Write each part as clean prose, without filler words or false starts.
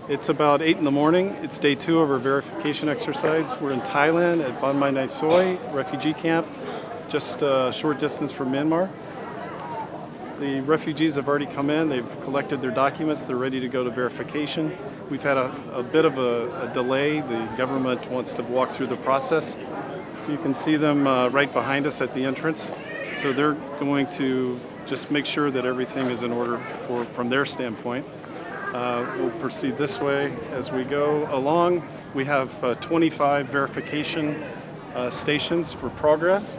It's about 8 in the morning. It's day 2 of our verification exercise. We're in Thailand at Ban Mai Nai Soi refugee camp, just a short distance from Myanmar. The refugees have already come in. They've collected their documents. They're ready to go to verification. We've had a bit of a delay. The government wants to walk through the process. So you can see them right behind us at the entrance. So they're going to just make sure that everything is in order from their standpoint. We'll proceed this way as we go along. We have 25 verification stations for progress.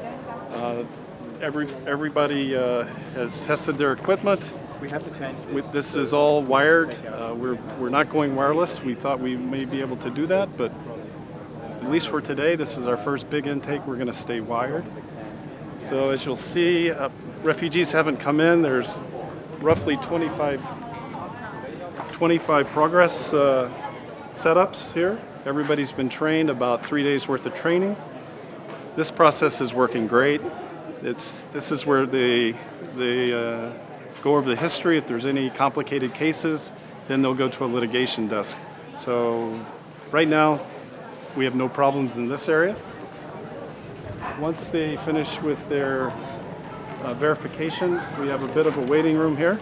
Everybody has tested their equipment. We have to change this. This is all wired. We're not going wireless. We thought we may be able to do that, but at least for today, this is our first big intake. We're going to stay wired. So as you'll see, refugees haven't come in. There's roughly 25 progress setups here. Everybody's been trained, about 3 days worth of training. This process is working great. This is where they go over the history. If there's any complicated cases, then they'll go to a litigation desk. So right now, we have no problems in this area. Once they finish with their verification, we have a bit of a waiting room here.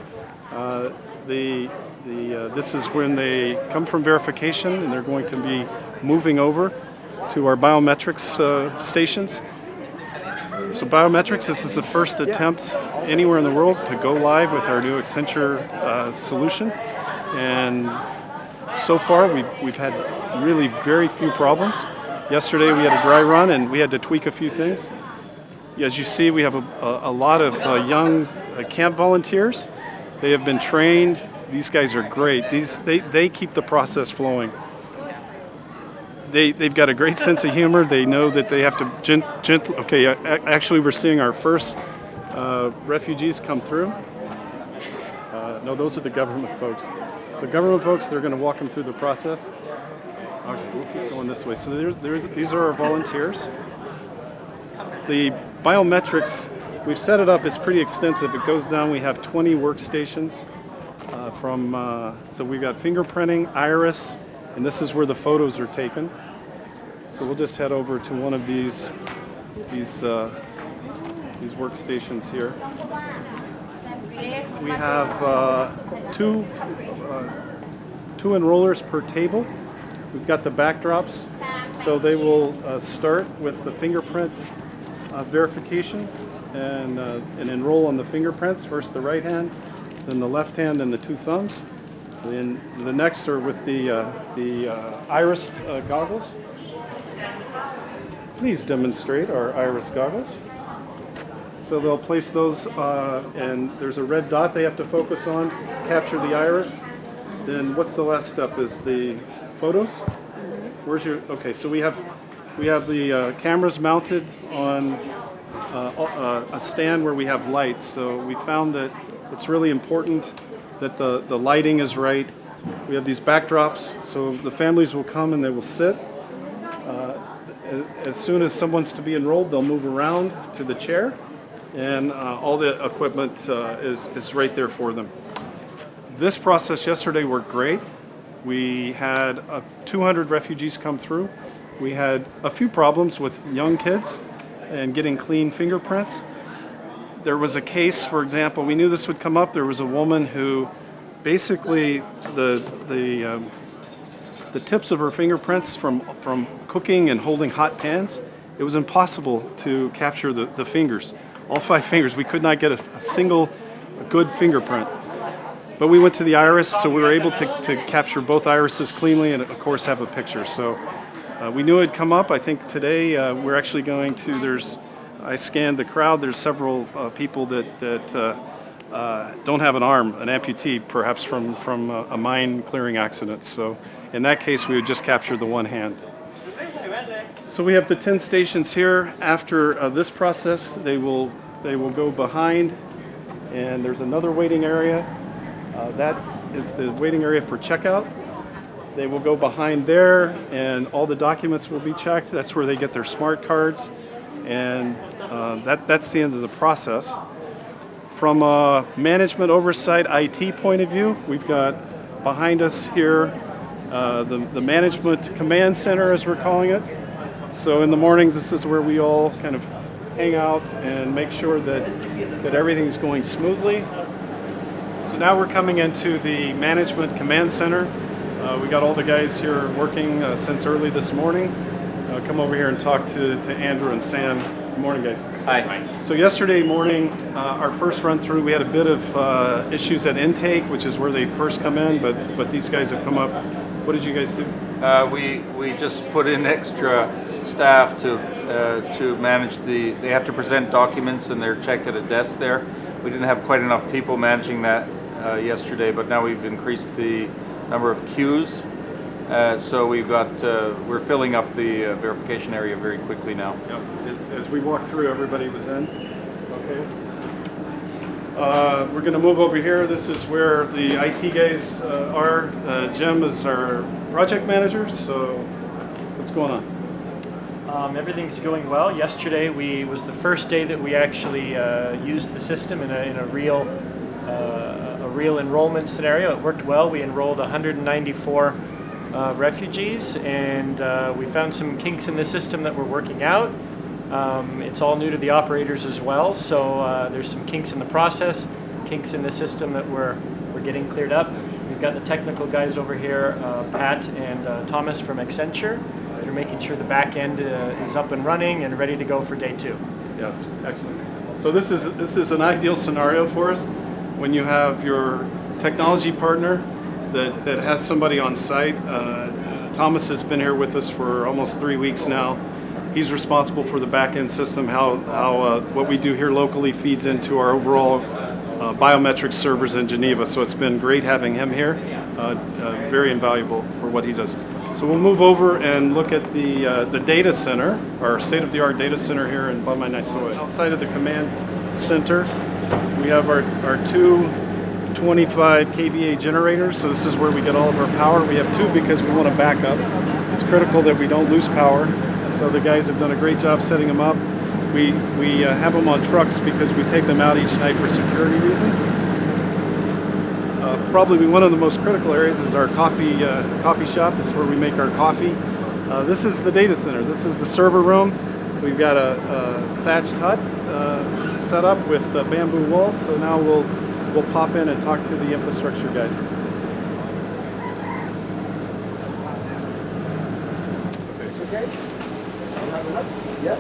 This is when they come from verification, and they're going to be moving over to our biometrics stations. So Biometrics, this is the first attempt anywhere in the world to go live with our new Accenture solution. And so far, we've had really very few problems. Yesterday, we had a dry run, and we had to tweak a few things. As you see, we have a lot of young camp volunteers. They have been trained. These guys are great. They keep the process flowing. They've got a great sense of humor. They know that they have to okay, actually we're seeing our first refugees come through. No, those are the government folks. So government folks, they're going to walk them through the process. Okay, we'll keep going this way. So these are our volunteers. The biometrics, we've set it up. It's pretty extensive. It goes down. We have 20 workstations. So we've got fingerprinting, iris, and this is where the photos are taken. So we'll just head over to one of these workstations here. We have two enrollers per table. We've got the backdrops, so they will start with the fingerprint verification and enroll on the fingerprints. First the right hand, then the left hand, and the 2 thumbs. Then the next are with the iris goggles. Please demonstrate our iris goggles. So they'll place those, and there's a red dot they have to focus on, capture the iris. Then what's the last step? Is the photos? Where's your? Okay, so we have the cameras mounted on a stand where we have lights. So we found that it's really important that the lighting is right. We have these backdrops, so the families will come and they will sit. As soon as someone's to be enrolled, they'll move around to the chair, and all the equipment is right there for them. This process yesterday worked great. We had 200 refugees come through. We had a few problems with young kids and getting clean fingerprints. There was a case, for example, we knew this would come up. There was a woman who basically the tips of her fingerprints from cooking and holding hot pans, it was impossible to capture the fingers. All 5 fingers, we could not get a single good fingerprint. But we went to the iris, so we were able to capture both irises cleanly and, of course, have a picture. So we knew it'd come up. I think today we're actually going to, I scanned the crowd. There's several people that don't have an arm, an amputee, perhaps from a mine clearing accident. So in that case, we would just capture the one hand. So we have the 10 stations here. After this process, they will go behind, and there's another waiting area. That is the waiting area for checkout. They will go behind there, and all the documents will be checked. That's where they get their smart cards, and that's the end of the process. From a management oversight IT point of view, we've got behind us here the management command center, as we're calling it. So in the mornings, this is where we all kind of hang out and make sure that everything's going smoothly. So now we're coming into the management command center. We got all the guys here working since early this morning. Come over here and talk to Andrew and Sam. Good morning, guys. Hi. So yesterday morning, our first run through, we had a bit of issues at intake, which is where they first come in, but these guys have come up. What did you guys do? We just put in extra staff to manage they have to present documents and they're checked at a desk there. We didn't have quite enough people managing that yesterday, but now we've increased the number of queues. So we're filling up the verification area very quickly now. Yep. As we walked through, everybody was in. Okay. We're going to move over here. This is where the IT guys are. Jim is our project manager. So what's going on? Everything's going well. Yesterday was the first day that we actually used the system in a real enrollment scenario. It worked well. We enrolled 194 refugees, and we found some kinks in the system that we're working out. It's all new to the operators as well, so there's some kinks in the process, kinks in the system that we're getting cleared up. We've got the technical guys over here, Pat and Thomas from Accenture, that are making sure the back end is up and running and ready to go for day 2. Yes, excellent. So this is an ideal scenario for us when you have your technology partner that has somebody on site. Thomas has been here with us for almost 3 weeks now. He's responsible for the back-end system, how what we do here locally feeds into our overall biometrics servers in Geneva. So it's been great having him here, very invaluable for what he does. So we'll move over and look at the data center, our state-of-the-art data center here in Biometrics. Outside of the command center, we have our two 25 kVA generators. So this is where we get all of our power. We have 2 because we want to back up. It's critical that we don't lose power. So the guys have done a great job setting them up. We have them on trucks because we take them out each night for security reasons. Probably one of the most critical areas is our coffee shop. This is where we make our coffee. This is the data center. This is the server room. We've got a thatched hut set up with bamboo walls. So now we'll pop in and talk to the infrastructure guys. Okay. Yep.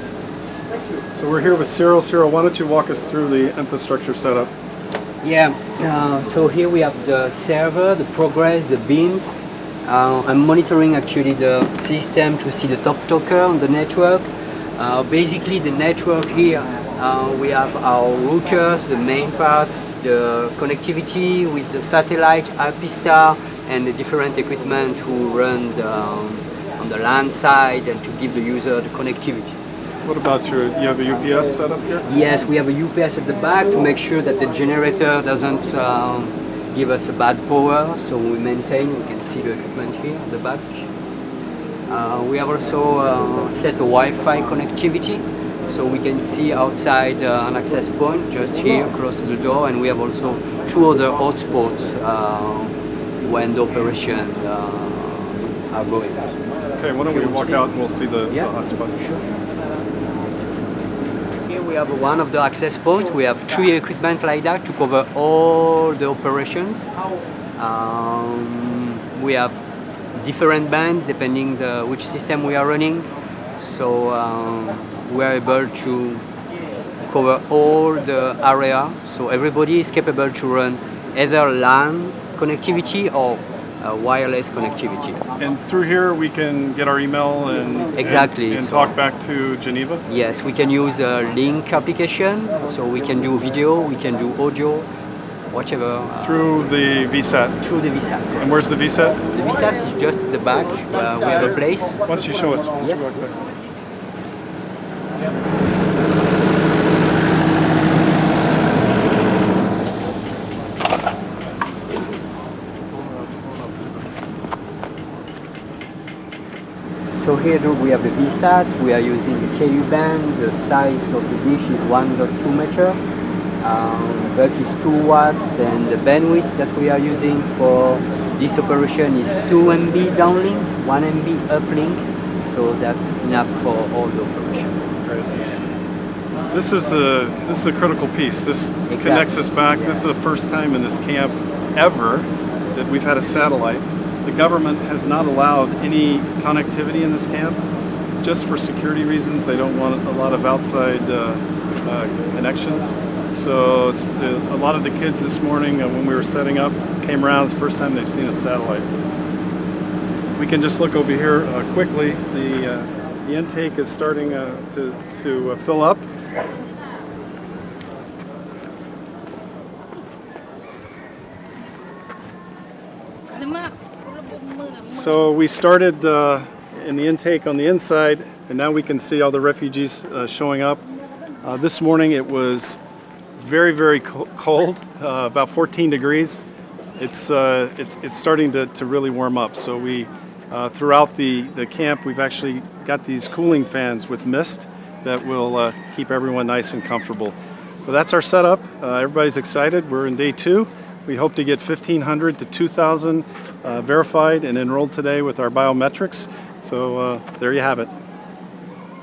Thank you. So we're here with Cyril. Cyril, why don't you walk us through the infrastructure setup? Yeah. So here we have the server, the progress, the BIMS. I'm monitoring actually the system to see the top talker on the network. Basically, the network here. We have our routers, the main parts, the connectivity with the satellite, Alpistar, and the different equipment who run on the LAN side and to give the user the connectivity. What about you have a UPS set up here? Yes, we have a UPS at the back to make sure that the generator doesn't give us a bad power, so we maintain, we can see the equipment here at the back. We have also set a Wi-Fi connectivity, so we can see outside an access point just here close to the door, and we have also 2 other hotspots when the operation are going. Okay, why don't we walk out and we'll see the hotspot. Sure. Here we have one of the access points. We have 3 equipment like that to cover all the operations. We have different bands depending which system we are running. So we are able to cover all the area. So everybody is capable to run either LAN connectivity or wireless connectivity. And through here we can get our email and exactly and talk back to Geneva? Yes, we can use a link application, so we can do video, we can do audio, whatever. Through the VSAT? Through the VSAT. And where's the VSAT? The VSAT is just at the back. We have a place. Why don't you show us? Yes. So here we have the VSAT, we are using the KU band, the size of the dish is 1.2 meters, bulk is 2 watts, and the bandwidth that we are using for This operation is 2 MB downlink, 1 MB uplink, so that's enough for all the operation. This is the critical piece. This connects us back. This is the first time in this camp ever that we've had a satellite. The government has not allowed any connectivity in this camp, just for security reasons. They don't want a lot of outside connections. So a lot of the kids this morning, when we were setting up, came around. It's the first time they've seen a satellite. We can just look over here quickly. The intake is starting to fill up. So we started in the intake on the inside, and now we can see all the refugees showing up. This morning it was very, very cold, about 14 degrees. It's starting to really warm up. So we, throughout the camp, we've actually got these cooling fans with mist that will keep everyone nice and comfortable. But that's our setup. Everybody's excited. We're in day 2. We hope to get 1,500 to 2,000 verified and enrolled today with our biometrics. So there you have it.